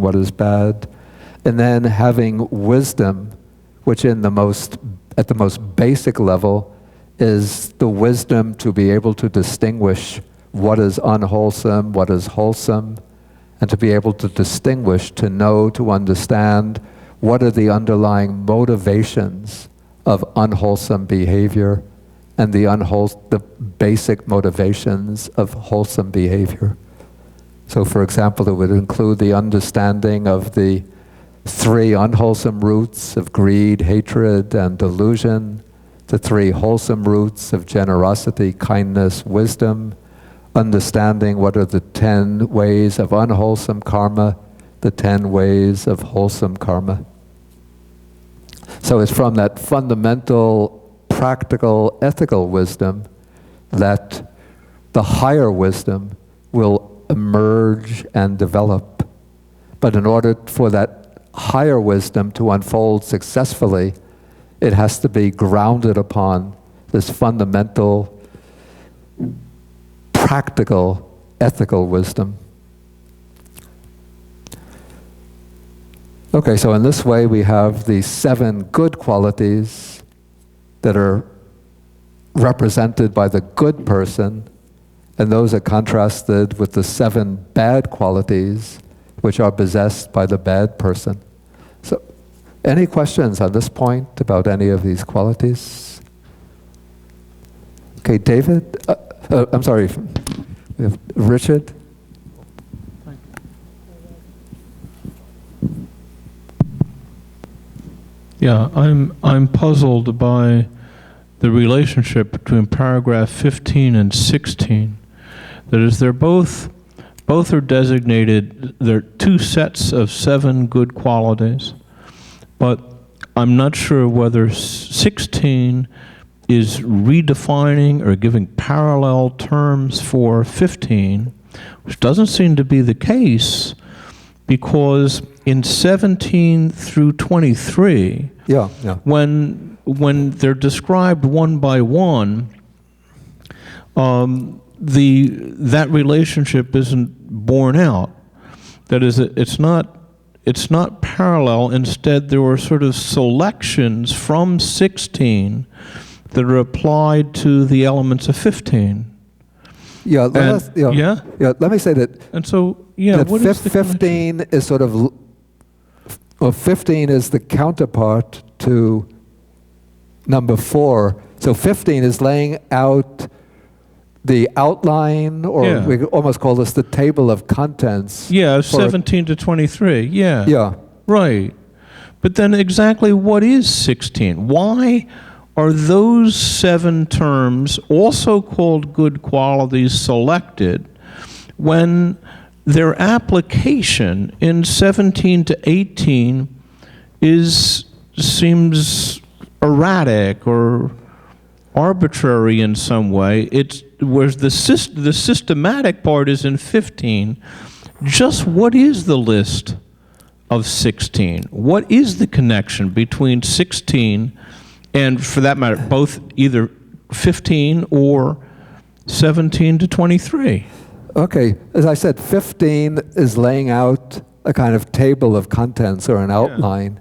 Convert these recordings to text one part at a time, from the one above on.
what is bad, and then having wisdom, which at the most basic level is the wisdom to be able to distinguish what is unwholesome, what is wholesome, and to be able to distinguish, to know, to understand what are the underlying motivations of unwholesome behavior and the basic motivations of wholesome behavior. So for example, it would include the understanding of the 3 unwholesome roots of greed, hatred, and delusion, the 3 wholesome roots of generosity, kindness, wisdom, understanding what are the 10 ways of unwholesome karma, the 10 ways of wholesome karma. So it's from that fundamental, practical, ethical wisdom that the higher wisdom will emerge and develop. But in order for that higher wisdom to unfold successfully, it has to be grounded upon this fundamental, practical, ethical wisdom. Okay, so in this way we have the 7 good qualities that are represented by the good person, and those are contrasted with the 7 bad qualities which are possessed by the bad person. So, any questions on this point about any of these qualities? Okay, David? I'm sorry, we have Richard? Yeah, I'm puzzled by the relationship between paragraph 15 and 16. That is, they're both are designated, they're 2 sets of 7 good qualities, but I'm not sure whether 16 is redefining or giving parallel terms for 15, which doesn't seem to be the case, because in 17 through 23, when they're described one by one, that relationship isn't borne out. That is, it's not parallel. Instead, there were sort of selections from 16 that are applied to the elements of 15. Let me say that. And so, what is the 15 is sort of, 15 is the counterpart to number 4. So 15 is laying out the outline, or we could almost call this the table of contents. 17 to 23. Right. But then exactly what is 16? Why are those 7 terms, also called good qualities, selected when their application in 17 to 18 seems erratic or arbitrary in some way? Whereas the systematic part is in 15. Just what is the list of 16? What is the connection between 16 and, for that matter, both either 15 or 17 to 23? Okay, as I said, 15 is laying out a kind of table of contents or an outline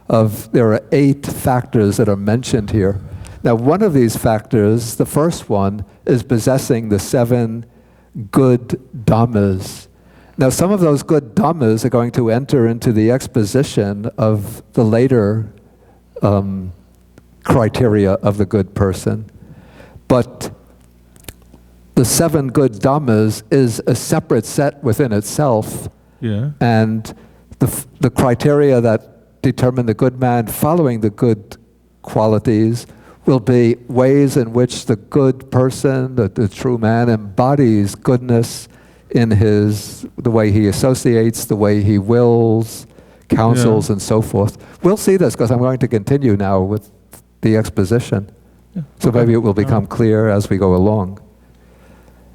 of, there are 8 factors that are mentioned here. Now, one of these factors, the first one, is possessing the 7 good dhammas. Now, some of those good dhammas are going to enter into the exposition of the later criteria of the good person. But the 7 good dhammas is a separate set within itself. And the criteria that determine the good man following the good qualities will be ways in which the good person, the true man, embodies goodness in the way he associates, the way he wills, counsels, and so forth. We'll see this because I'm going to continue now with the exposition. So maybe it will become clear as we go along.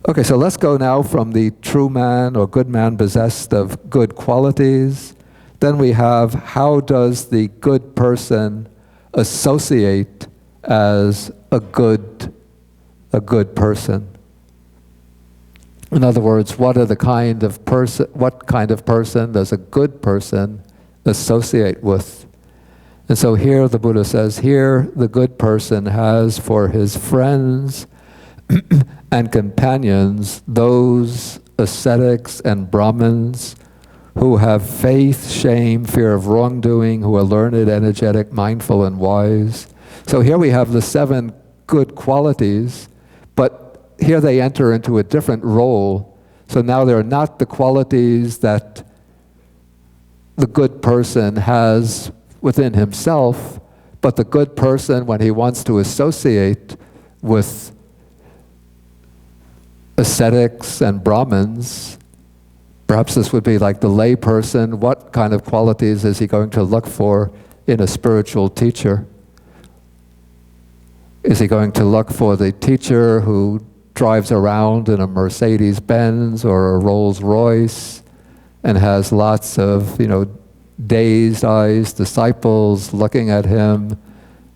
Okay, so let's go now from the true man or good man possessed of good qualities. Then we have, how does the good person associate as a good person? In other words, what kind of person does a good person associate with? And so here the Buddha says, here the good person has for his friends and companions those ascetics and Brahmins who have faith, shame, fear of wrongdoing, who are learned, energetic, mindful, and wise. So here we have the 7 good qualities, but here they enter into a different role. So now they're not the qualities that the good person has within himself, but the good person, when he wants to associate with ascetics and Brahmins, perhaps this would be like the lay person, what kind of qualities is he going to look for in a spiritual teacher? Is he going to look for the teacher who drives around in a Mercedes-Benz or a Rolls-Royce and has lots of, dazed-eyed disciples looking at him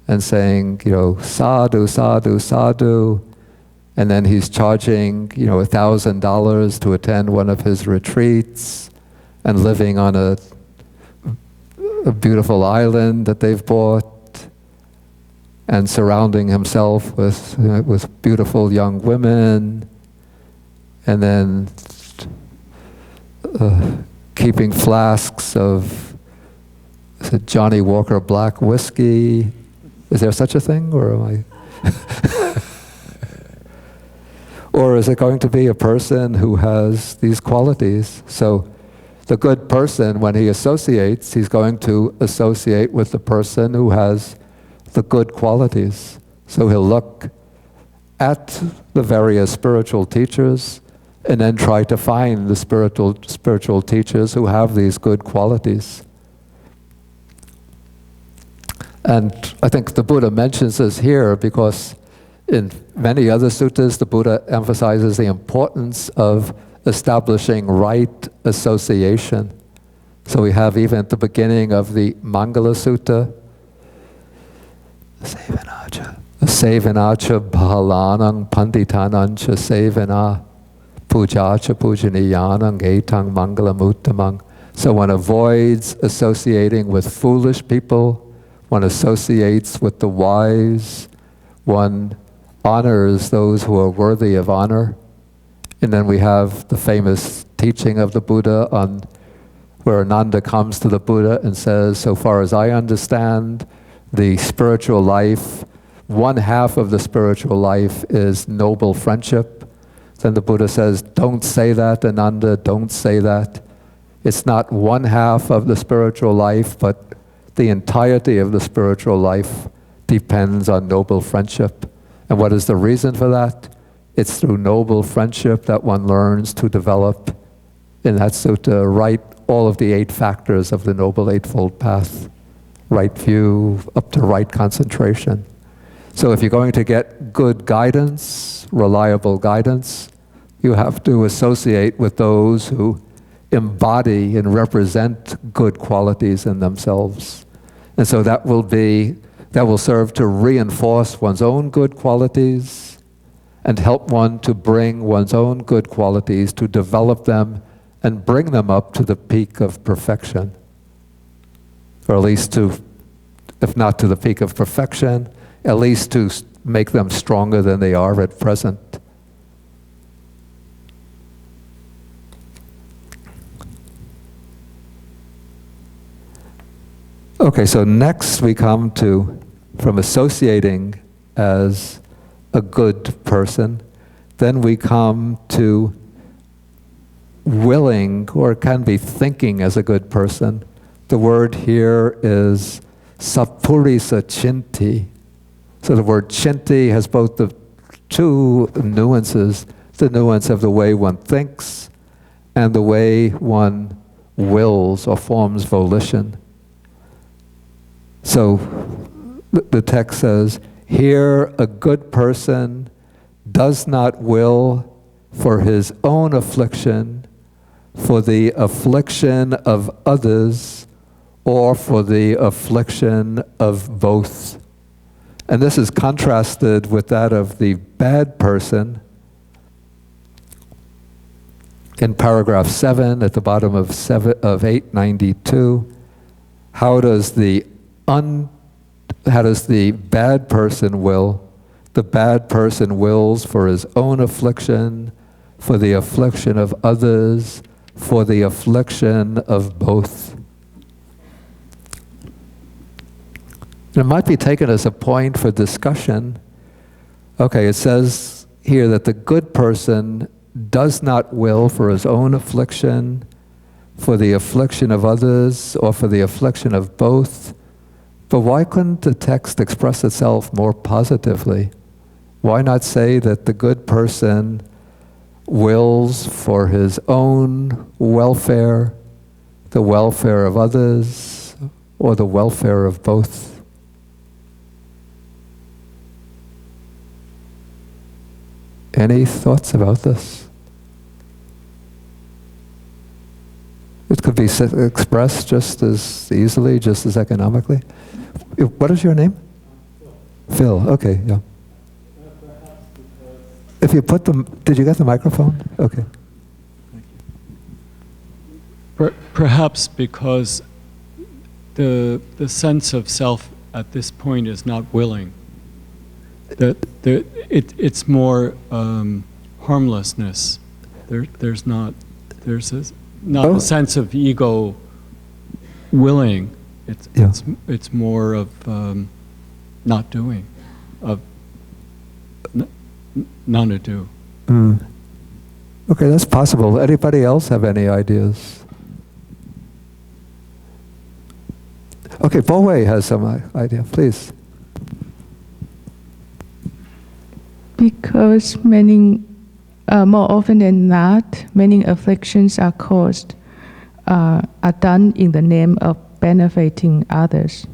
and saying, sadhu, sadhu, sadhu, and then he's charging, $1,000 to attend one of his retreats and living on a beautiful island that they've bought and surrounding himself with beautiful young women, and then keeping flasks of Johnny Walker black whiskey. Is there such a thing, or am I? Or is it going to be a person who has these qualities? So the good person, when he associates, he's going to associate with the person who has the good qualities. So he'll look at the various spiritual teachers and then try to find the spiritual teachers who have these good qualities. And I think the Buddha mentions this here because in many other suttas, the Buddha emphasizes the importance of establishing right association. So we have even at the beginning of the Mangala Sutta, Sevanacha bhalanang panditanancha sevana pujacha pujaniyanang etang mangalam uttamang. So one avoids associating with foolish people, one associates with the wise, one honors those who are worthy of honor. And then we have the famous teaching of the Buddha on where Ananda comes to the Buddha and says, so far as I understand, the spiritual life, 1/2 of the spiritual life is noble friendship. Then the Buddha says, don't say that, Ananda, don't say that. It's not 1/2 of the spiritual life, but the entirety of the spiritual life depends on noble friendship. And what is the reason for that? It's through noble friendship that one learns to develop, in that sutta, all of the 8 factors of the Noble Eightfold Path. Right view up to right concentration. So if you're going to get good guidance, reliable guidance, you have to associate with those who embody and represent good qualities in themselves. And so that will serve to reinforce one's own good qualities and help one to bring one's own good qualities, to develop them and bring them up to the peak of perfection. Or at least if not to the peak of perfection, at least to make them stronger than they are at present. Okay, so next we come to, from associating as a good person, then we come to willing, or it can be thinking as a good person. The word here is sapurisa chinti. So the word chinti has both the 2 nuances, the nuance of the way one thinks and the way one wills or forms volition. So the text says, here a good person does not will for his own affliction, for the affliction of others, or for the affliction of both. And this is contrasted with that of the bad person, in paragraph 7 at the bottom of 892, how does the bad person will? The bad person wills for his own affliction, for the affliction of others, for the affliction of both. It might be taken as a point for discussion. Okay, it says here that the good person does not will for his own affliction, for the affliction of others, or for the affliction of both. But why couldn't the text express itself more positively? Why not say that the good person wills for his own welfare, the welfare of others, or the welfare of both? Any thoughts about this? It could be expressed just as easily, just as economically. What is your name? Phil. Okay, yeah. If you put them, did you get the microphone? Okay. Perhaps because the sense of self at this point is not willing. It's more harmlessness. There's not a sense of ego willing. It's more of not doing, of none to do. Okay, that's possible. Anybody else have any ideas? Okay, Bo Wei has some idea, please. Because many, more often than not, many afflictions are caused, are done in the name of benefiting others.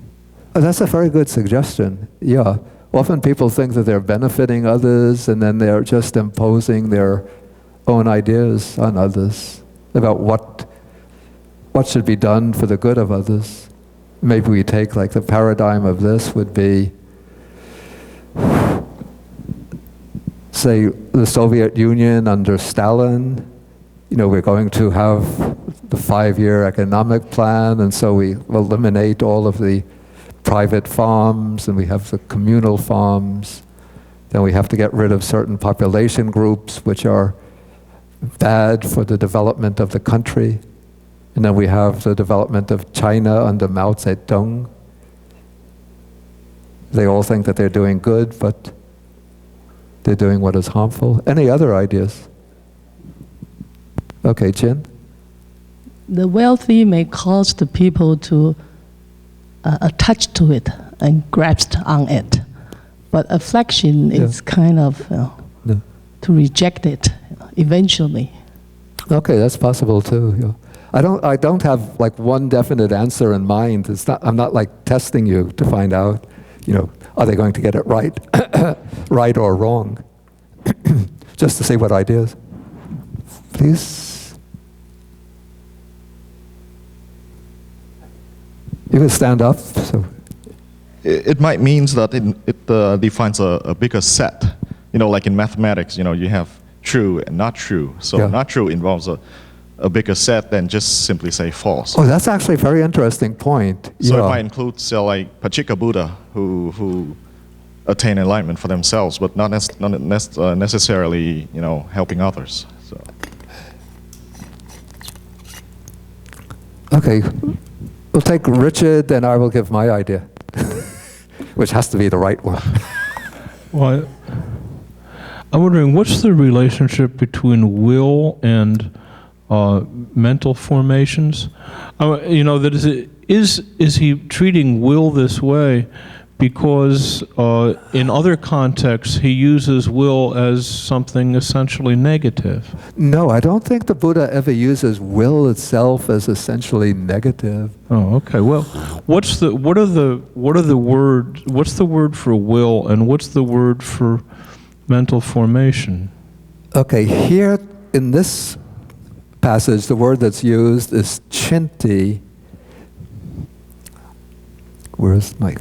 Oh, that's a very good suggestion. Yeah. Often people think that they're benefiting others and then they're just imposing their own ideas on others about what should be done for the good of others. Maybe we take like the paradigm of this would be, say, the Soviet Union under Stalin. You know, we're going to have the 5-year economic plan, and so we eliminate all of the private farms, and we have the communal farms. Then we have to get rid of certain population groups which are bad for the development of the country. And then we have the development of China under Mao Zedong. They all think that they're doing good, but they're doing what is harmful. Any other ideas? Okay, Jin? The wealthy may cause the people to attach to it and grasp on it. But affliction is kind of to reject it eventually. Okay, that's possible too. Yeah. I don't have like one definite answer in mind. I'm not like testing you to find out, you know, are they going to get it right, right or wrong? Just to see what ideas. Please. You can stand up. So. It might mean that it defines a bigger set. You know, like in mathematics, you know, you have true and not true. So not true involves a bigger set than just simply say false. Oh, that's actually a very interesting point. So it might include, say, like Pachika Buddha, who attain enlightenment for themselves, but not necessarily, you know, helping others. So. Okay, we'll take Richard, and I will give my idea, which has to be the right one. Well, I'm wondering, what's the relationship between will and mental formations? You know, that is he treating will this way because in other contexts he uses will as something essentially negative? No, I don't think the Buddha ever uses will itself as essentially negative. Oh, okay. Well, what's the word for will and what's the word for mental formation? Okay, here in this passage, the word that's used is chinti. Where's my...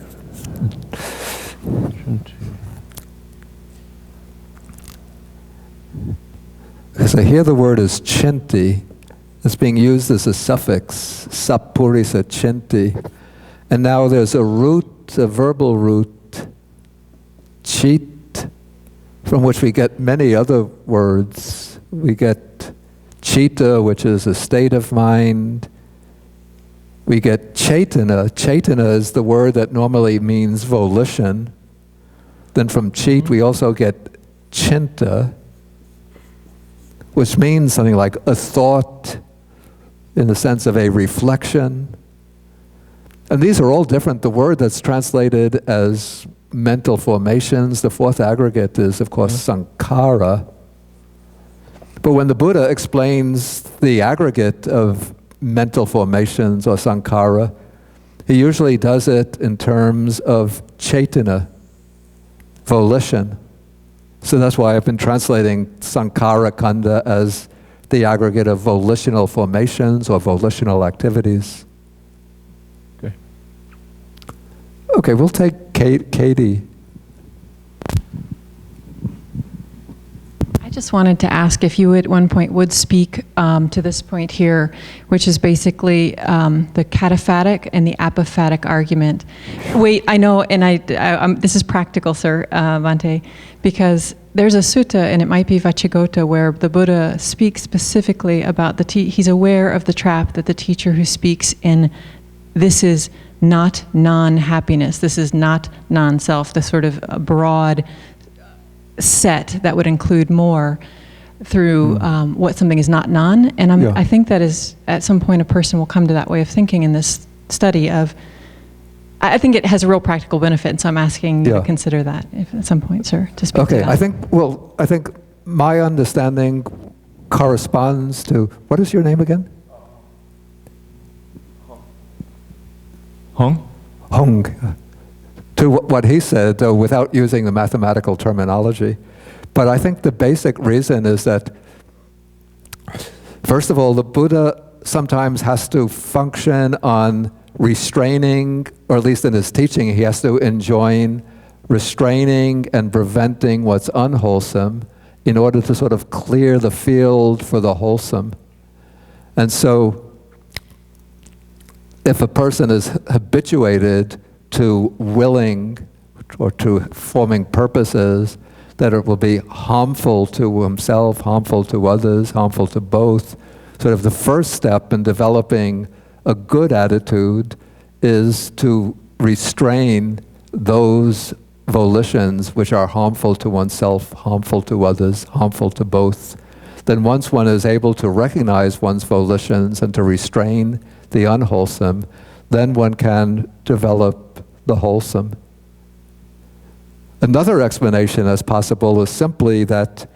Because I hear the word is chinti. It's being used as a suffix, sappurisa chinti. And now there's a root, a verbal root, chit, from which we get many other words. We get chitta, which is a state of mind. We get chaitana. Chaitana is the word that normally means volition. Then from chit, we also get chinta, which means something like a thought in the sense of a reflection. And these are all different. The word that's translated as mental formations, the fourth aggregate is, of course, sankhara. But when the Buddha explains the aggregate of mental formations or sankhara, he usually does it in terms of chaitana, volition. So that's why I've been translating sankhara khandha as the aggregate of volitional formations or volitional activities. Okay. Okay, we'll take Katie. I just wanted to ask if you at one point would speak to this point here, which is basically the cataphatic and the apophatic argument. Wait, I know, and this is practical, sir, Bhante, because there's a sutta, and it might be Vacchagotta, where the Buddha speaks specifically about he's aware of the trap that the teacher who speaks in this is not non-happiness, this is not non-self, the sort of broad set that would include more through what something is not non. And I think that is, at some point, a person will come to that way of thinking in this study of, I think it has a real practical benefit, and so I'm asking you to consider that if at some point, sir, to speak to that. I think my understanding corresponds to, what is your name again? Hong? Hong. To what he said, without using the mathematical terminology. But I think the basic reason is that, first of all, the Buddha sometimes has to function on restraining, or at least in his teaching, he has to enjoin restraining and preventing what's unwholesome in order to sort of clear the field for the wholesome. And so, if a person is habituated to willing or to forming purposes that it will be harmful to himself, harmful to others, harmful to both, sort of the first step in developing a good attitude is to restrain those volitions which are harmful to oneself, harmful to others, harmful to both. Then once one is able to recognize one's volitions and to restrain the unwholesome, then one can develop the wholesome. Another explanation as possible is simply that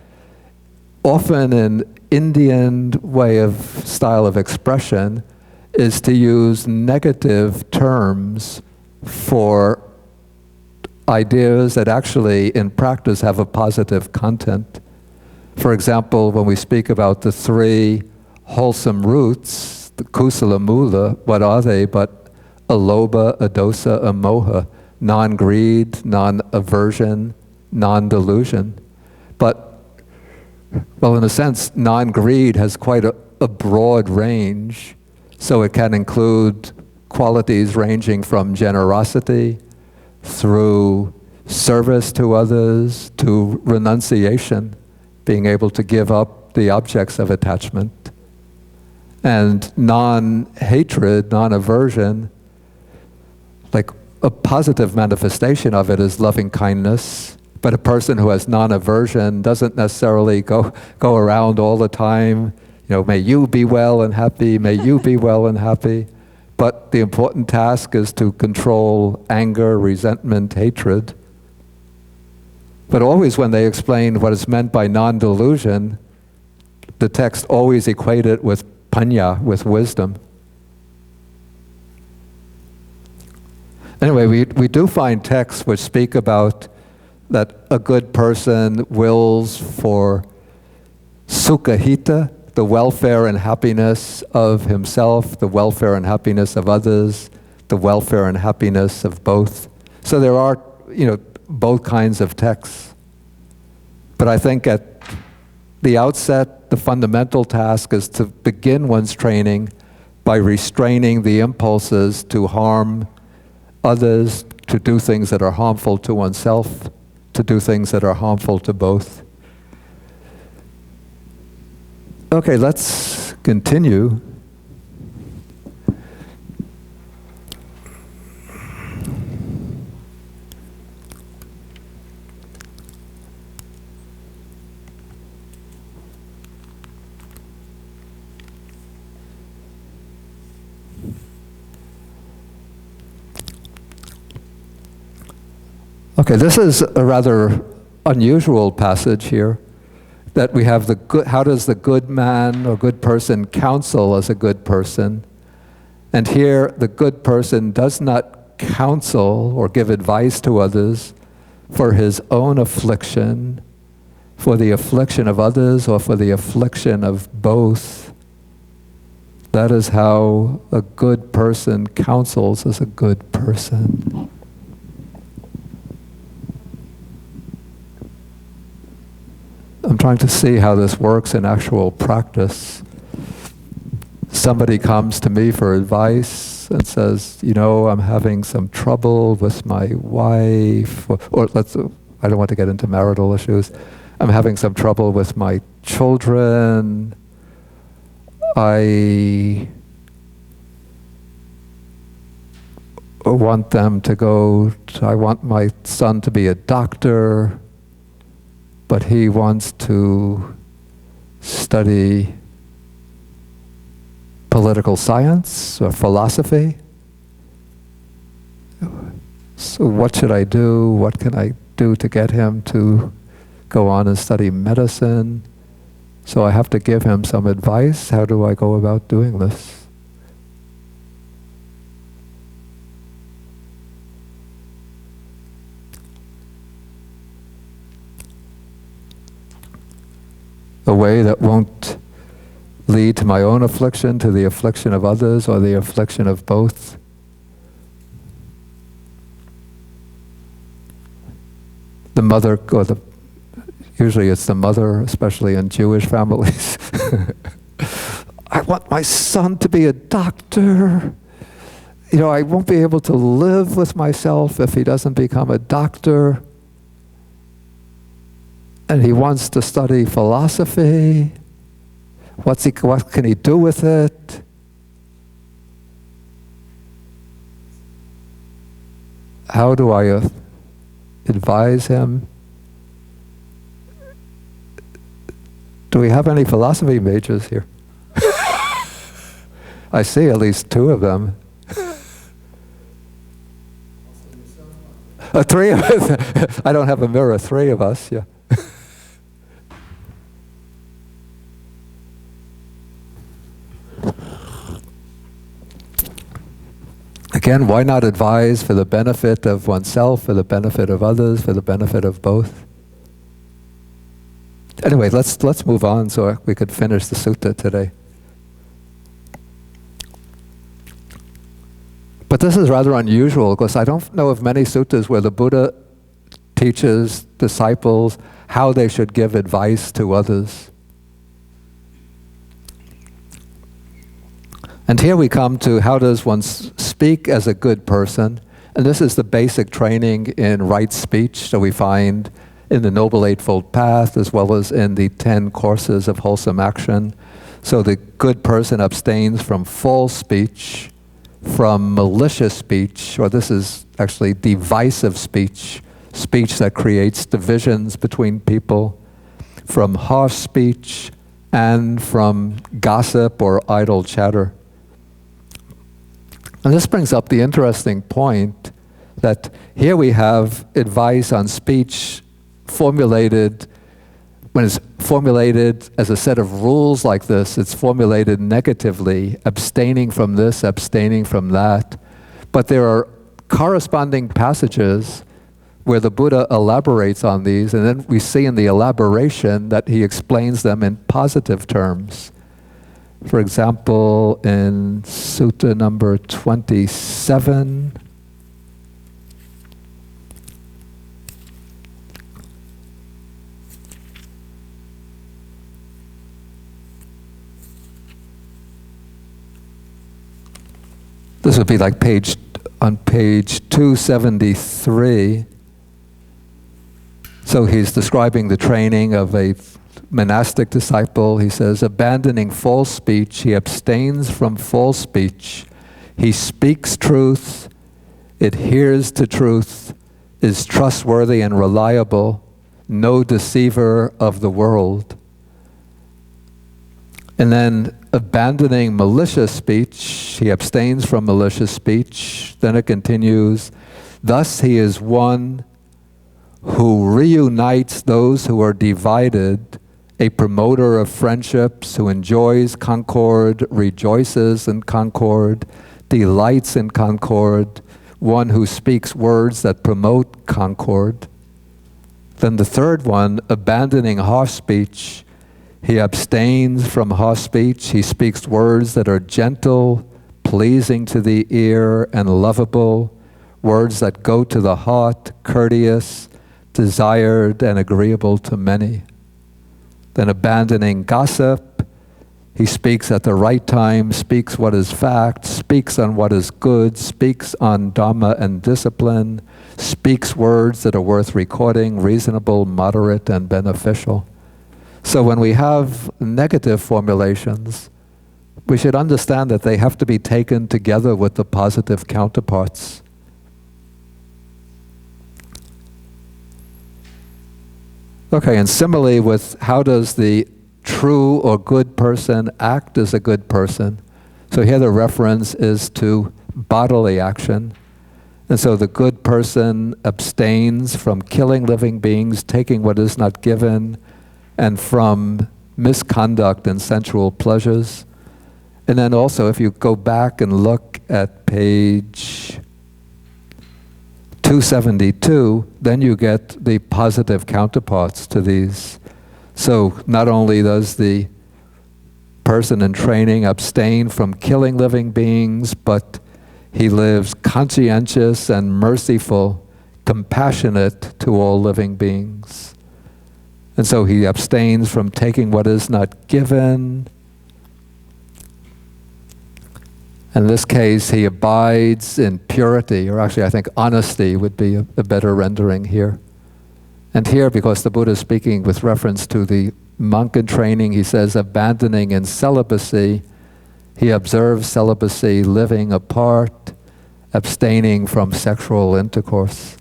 often an Indian style of expression is to use negative terms for ideas that actually in practice have a positive content. For example, when we speak about the three wholesome roots, the kusala mula, what are they but alobha, adosa, amoha, non-greed, non-aversion, non-delusion. But, well, in a sense, non-greed has quite a broad range, so it can include qualities ranging from generosity through service to others to renunciation, being able to give up the objects of attachment. And non-hatred, non-aversion, like a positive manifestation of it is loving kindness, but a person who has non-aversion doesn't necessarily go around all the time, may you be well and happy, may you be well and happy. But the important task is to control anger, resentment, hatred. But always when they explain what is meant by non-delusion, the text always equate it with panya, with wisdom. Anyway, we do find texts which speak about that a good person wills for sukhahita, the welfare and happiness of himself, the welfare and happiness of others, the welfare and happiness of both. So there are, both kinds of texts. But I think at the outset, the fundamental task is to begin one's training by restraining the impulses to harm others, to do things that are harmful to oneself, to do things that are harmful to both. Okay, let's continue. Okay, this is a rather unusual passage here, that we have the good, how does the good man or good person counsel as a good person? And here, the good person does not counsel or give advice to others for his own affliction, for the affliction of others, or for the affliction of both. That is how a good person counsels as a good person. I'm trying to see how this works in actual practice. Somebody comes to me for advice and says, you know, I'm having some trouble with my wife, or I don't want to get into marital issues. I'm having some trouble with my children. I want I want my son to be a doctor, but he wants to study political science or philosophy. So what should I do? What can I do to get him to go on and study medicine? So I have to give him some advice. How do I go about doing this? A way that won't lead to my own affliction, to the affliction of others, or the affliction of both. The mother, usually it's the mother, especially in Jewish families. I want my son to be a doctor. You know, I won't be able to live with myself if he doesn't become a doctor. And he wants to study philosophy. What can he do with it? How do I advise him? Do we have any philosophy majors here? I see at least two of them. Three of us. I don't have a mirror. Three of us, yeah. Again, why not advise for the benefit of oneself, for the benefit of others, for the benefit of both? Anyway, let's move on so we could finish the sutta today. But this is rather unusual because I don't know of many suttas where the Buddha teaches disciples how they should give advice to others. And here we come to how does one speak as a good person. And this is the basic training in right speech. So we find in the Noble Eightfold Path as well as in the 10 courses of wholesome action. So the good person abstains from false speech, from malicious speech, or this is actually divisive speech, speech that creates divisions between people, from harsh speech, and from gossip or idle chatter. And this brings up the interesting point that here we have advice on speech formulated, when it's formulated as a set of rules like this, it's formulated negatively, abstaining from this, abstaining from that. But there are corresponding passages where the Buddha elaborates on these, and then we see in the elaboration that he explains them in positive terms. For example, in Sutta number 27, This would be like on page 273. So he's describing the training of a monastic disciple. He says, abandoning false speech, he abstains from false speech. He speaks truth, adheres to truth, is trustworthy and reliable, no deceiver of the world. And then abandoning malicious speech, he abstains from malicious speech. Then it continues, thus he is one who reunites those who are divided, a promoter of friendships, who enjoys concord, rejoices in concord, delights in concord, one who speaks words that promote concord. Then the third one, abandoning harsh speech, he abstains from harsh speech. He speaks words that are gentle, pleasing to the ear, and lovable, words that go to the heart, courteous, desired, and agreeable to many. Then abandoning gossip, he speaks at the right time, speaks what is fact, speaks on what is good, speaks on dharma and discipline, speaks words that are worth recording, reasonable, moderate, and beneficial. So when we have negative formulations, we should understand that they have to be taken together with the positive counterparts. Okay, and similarly with how does the true or good person act as a good person? So here the reference is to bodily action. And so the good person abstains from killing living beings, taking what is not given, and from misconduct and sensual pleasures. And then also if you go back and look at page 272, then you get the positive counterparts to these. So not only does the person in training abstain from killing living beings, but he lives conscientious and merciful, compassionate to all living beings. And so he abstains from taking what is not given. In this case, he abides in purity, or actually I think honesty would be a better rendering here. And here, because the Buddha is speaking with reference to the monk in training, he says, abandoning in celibacy, he observes celibacy, living apart, abstaining from sexual intercourse.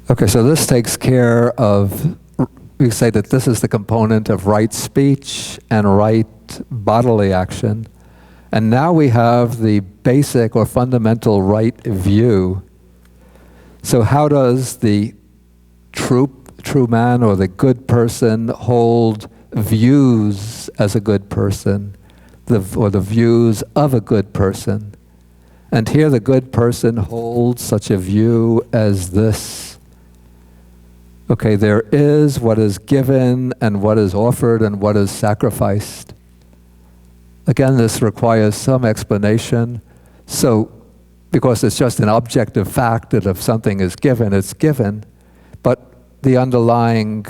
Okay, so this takes care of, we say that this is the component of right speech and right bodily action. And now we have the basic or fundamental right view. So how does the true man or the good person hold views as a good person, or the views of a good person? And here the good person holds such a view as this. Okay, there is what is given and what is offered and what is sacrificed. Again, this requires some explanation. So, because it's just an objective fact that if something is given, it's given. But the underlying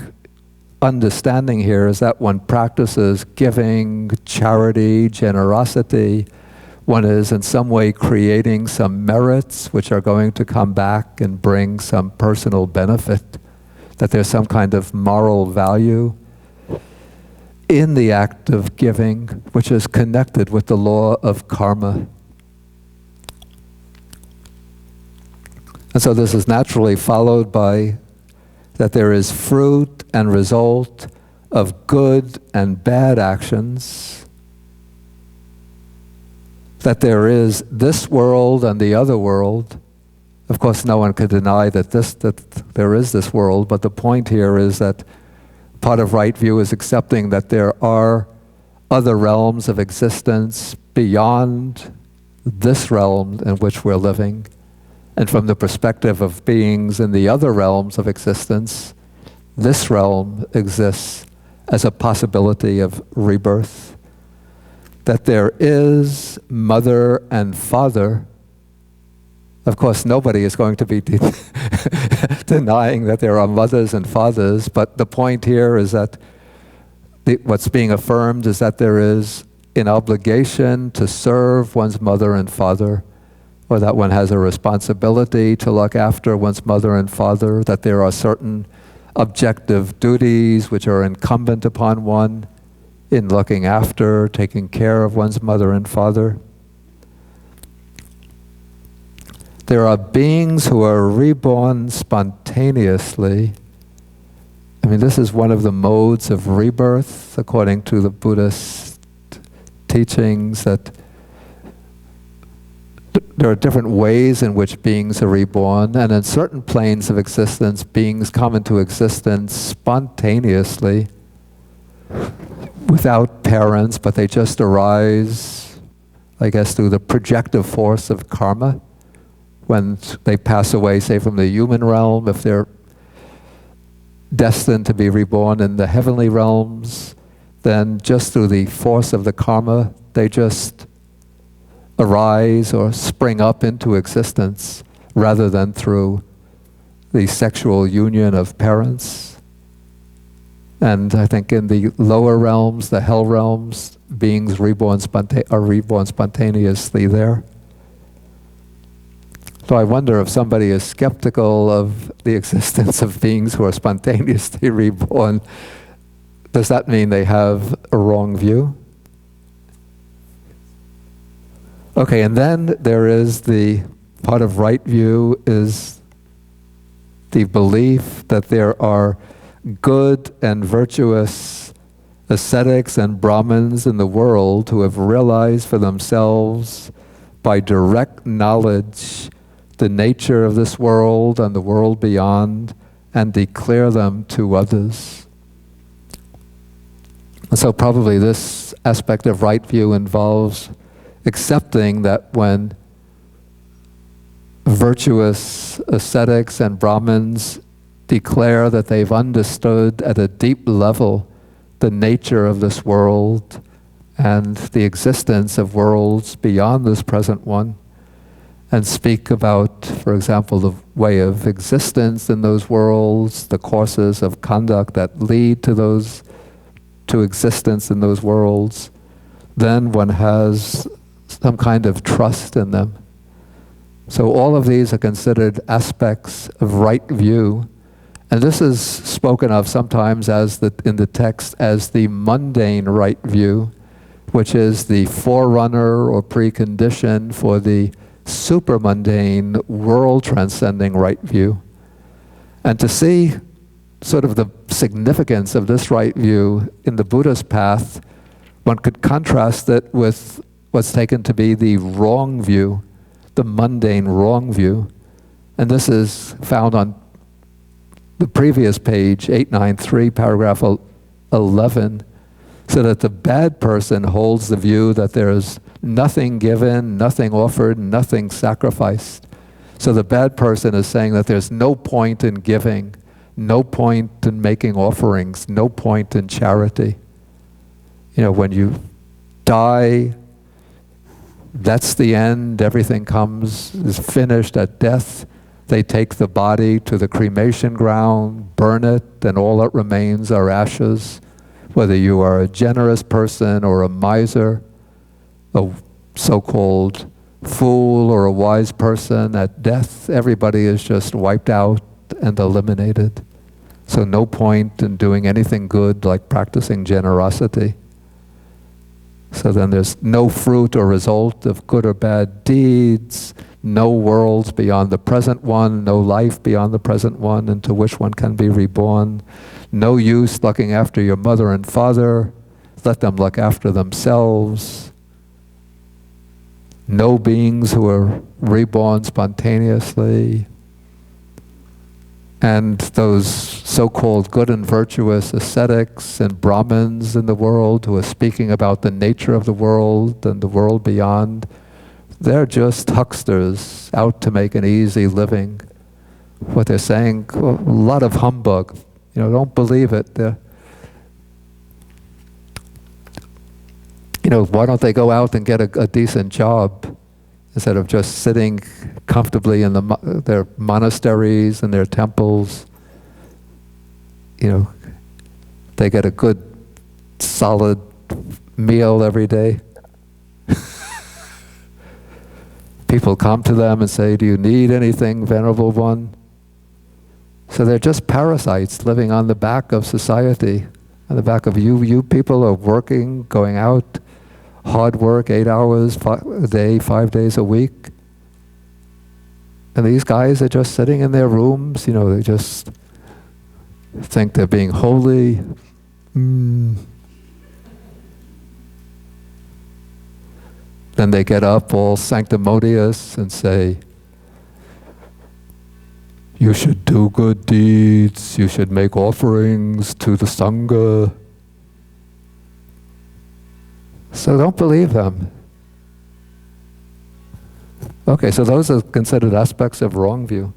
understanding here is that one practices giving, charity, generosity. One is in some way creating some merits which are going to come back and bring some personal benefit. That there's some kind of moral value in the act of giving, which is connected with the law of karma. And so this is naturally followed by that there is fruit and result of good and bad actions, that there is this world and the other world. Of course, no one could deny that there is this world, but the point here is that part of right view is accepting that there are other realms of existence beyond this realm in which we're living. And from the perspective of beings in the other realms of existence, this realm exists as a possibility of rebirth. That there is mother and father. Of course, nobody is going to be denying that there are mothers and fathers, but the point here is that what's being affirmed is that there is an obligation to serve one's mother and father, or that one has a responsibility to look after one's mother and father, that there are certain objective duties which are incumbent upon one in looking after, taking care of one's mother and father. There are beings who are reborn spontaneously. I mean, this is one of the modes of rebirth, according to the Buddhist teachings, that there are different ways in which beings are reborn, and in certain planes of existence, beings come into existence spontaneously, without parents, but they just arise, I guess, through the projective force of karma. When they pass away, say, from the human realm, if they're destined to be reborn in the heavenly realms, then just through the force of the karma, they just arise or spring up into existence, rather than through the sexual union of parents. And I think in the lower realms, the hell realms, beings are reborn spontaneously there. So I wonder if somebody is skeptical of the existence of beings who are spontaneously reborn, does that mean they have a wrong view? Okay, and then there is the part of right view is the belief that there are good and virtuous ascetics and Brahmins in the world who have realized for themselves by direct knowledge the nature of this world and the world beyond, and declare them to others. And so probably this aspect of right view involves accepting that when virtuous ascetics and Brahmins declare that they've understood at a deep level the nature of this world and the existence of worlds beyond this present one, and speak about, for example, the way of existence in those worlds, the courses of conduct that lead to existence in those worlds, then one has some kind of trust in them. So all of these are considered aspects of right view, and this is spoken of sometimes as in the text as the mundane right view, which is the forerunner or precondition for the super-mundane, world-transcending right view. And to see sort of the significance of this right view in the Buddhist path, one could contrast it with what's taken to be the wrong view, the mundane wrong view. And this is found on the previous page, 893, paragraph 11, so that the bad person holds the view that there is nothing given, nothing offered, nothing sacrificed. So the bad person is saying that there's no point in giving, no point in making offerings, no point in charity. You know, when you die, that's the end, everything is finished at death. They take the body to the cremation ground, burn it, and all that remains are ashes. Whether you are a generous person or a miser, a so-called fool or a wise person, at death, everybody is just wiped out and eliminated. So no point in doing anything good like practicing generosity. So then there's no fruit or result of good or bad deeds, no worlds beyond the present one, no life beyond the present one into which one can be reborn, no use looking after your mother and father, let them look after themselves. No beings who are reborn spontaneously. And those so-called good and virtuous ascetics and Brahmins in the world who are speaking about the nature of the world and the world beyond, they're just hucksters out to make an easy living. What they're saying, a lot of humbug. You know, don't believe it. You know, why don't they go out and get a decent job instead of just sitting comfortably in their monasteries and their temples? You know, they get a good solid meal every day. People come to them and say, "Do you need anything, Venerable One?" So they're just parasites living on the back of society, on the back of you. You people are working, going out, hard work, 8 hours a day, 5 days a week. And these guys are just sitting in their rooms, they just think they're being holy. Then they get up all sanctimonious and say, "You should do good deeds, you should make offerings to the Sangha." So don't believe them. Okay, so those are considered aspects of wrong view.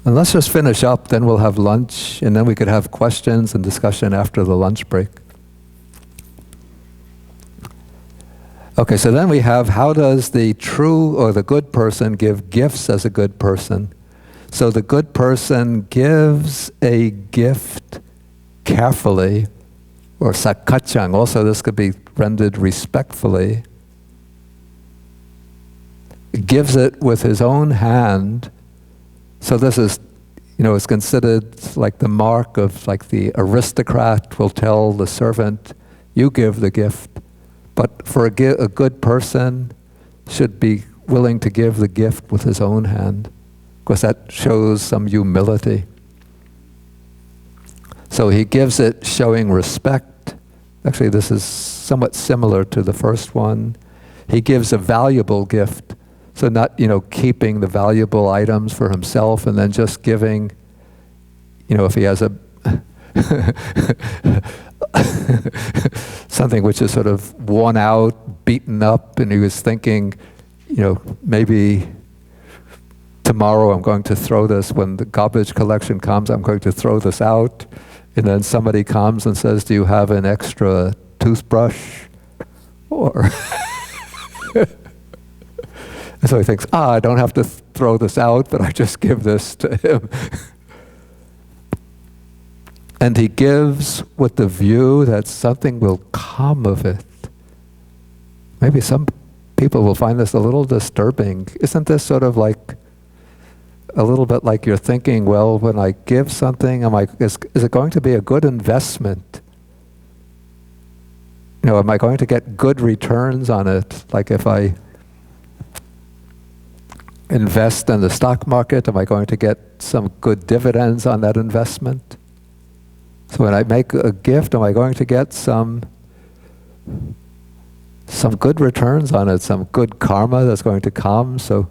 And let's just finish up, then we'll have lunch, and then we could have questions and discussion after the lunch break. Okay, so then we have, how does the true or the good person give gifts as a good person? So the good person gives a gift carefully, or sakachang, also this could be rendered respectfully, gives it with his own hand. So this is, it's considered like the mark of, like the aristocrat will tell the servant, "You give the gift." But for a good person should be willing to give the gift with his own hand, because that shows some humility. So he gives it showing respect. Actually, this is somewhat similar to the first one. He gives a valuable gift. So not, keeping the valuable items for himself and then just giving, if he has a something which is sort of worn out, beaten up, and he was thinking, maybe tomorrow I'm going to throw this, when the garbage collection comes, I'm going to throw this out. And then somebody comes and says, "Do you have an extra toothbrush?" Or and so he thinks, I don't have to throw this out, but I just give this to him. And he gives with the view that something will come of it. Maybe some people will find this a little disturbing. Isn't this sort of like a little bit like you're thinking, well, when I give something, is it going to be a good investment? Am I going to get good returns on it? Like if I invest in the stock market, am I going to get some good dividends on that investment? So when I make a gift, am I going to get some good returns on it, some good karma that's going to come? So,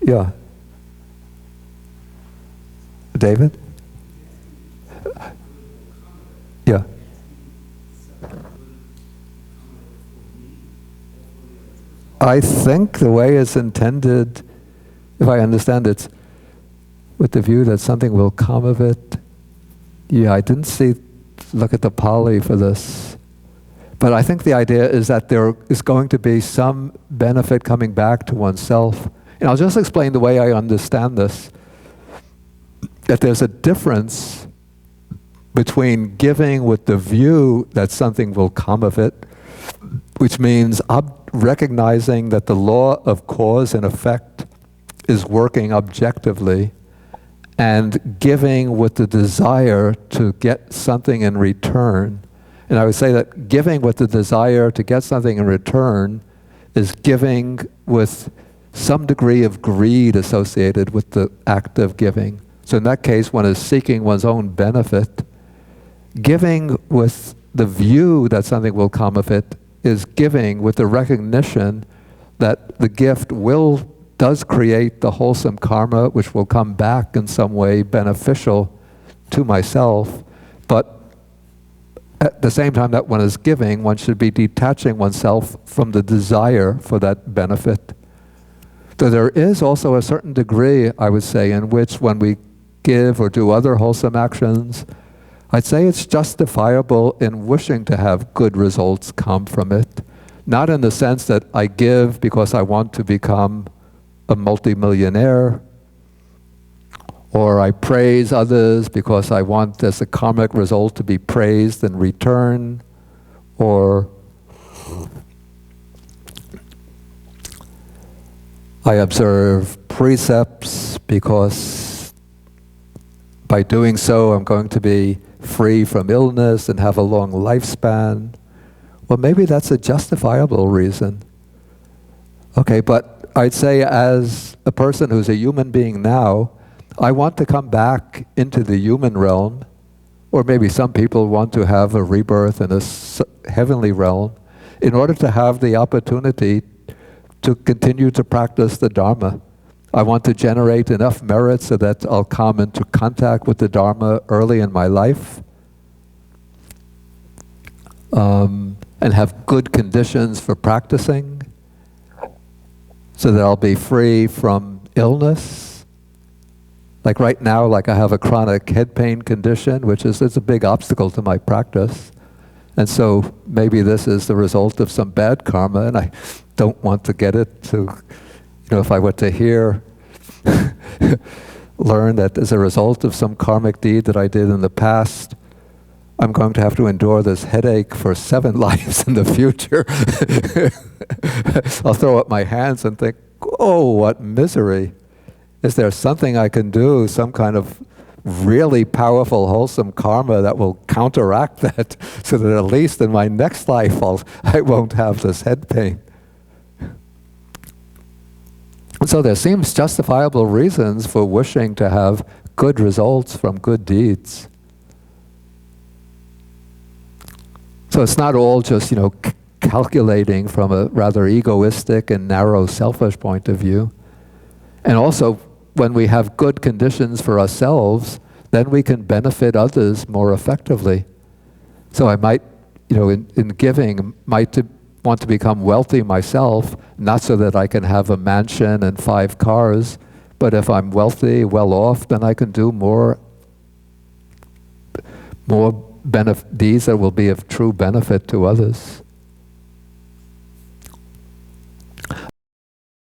yeah. David? Yeah. I think the way it's intended, if I understand it, with the view that something will come of it. Yeah, I didn't look at the Pali for this. But I think the idea is that there is going to be some benefit coming back to oneself. And I'll just explain the way I understand this. That there's a difference between giving with the view that something will come of it, which means recognizing that the law of cause and effect is working objectively, and giving with the desire to get something in return. And I would say that giving with the desire to get something in return is giving with some degree of greed associated with the act of giving. So in that case, one is seeking one's own benefit. Giving with the view that something will come of it is giving with the recognition that the gift does create the wholesome karma, which will come back in some way beneficial to myself. But at the same time that one is giving, one should be detaching oneself from the desire for that benefit. So there is also a certain degree, I would say, in which when we give or do other wholesome actions, I'd say it's justifiable in wishing to have good results come from it. Not in the sense that I give because I want to become a multimillionaire, Or I praise others because I want as a karmic result to be praised in return. Or I observe precepts because by doing so I'm going to be free from illness and have a long lifespan. Well, maybe that's a justifiable reason. Okay, but I'd say as a person who's a human being now, I want to come back into the human realm, or maybe some people want to have a rebirth in a heavenly realm, in order to have the opportunity to continue to practice the Dharma. I want to generate enough merit so that I'll come into contact with the Dharma early in my life, and have good conditions for practicing, so that I'll be free from illness. Like right now, like I have a chronic head pain condition, which is it's a big obstacle to my practice. And so maybe this is the result of some bad karma, and I don't want to get it to, if I were to learn that as a result of some karmic deed that I did in the past, I'm going to have to endure this headache for 7 lives in the future. I'll throw up my hands and think, oh, what misery. Is there something I can do, some kind of really powerful, wholesome karma that will counteract that, so that at least in my next life I won't have this head pain? And so there seems justifiable reasons for wishing to have good results from good deeds. So it's not all just, calculating from a rather egoistic and narrow, selfish point of view. And also, when we have good conditions for ourselves, then we can benefit others more effectively. So I might, in giving, might want to become wealthy myself, not so that I can have a mansion and 5 cars, but if I'm wealthy, well off, then I can do more deeds that will be of true benefit to others.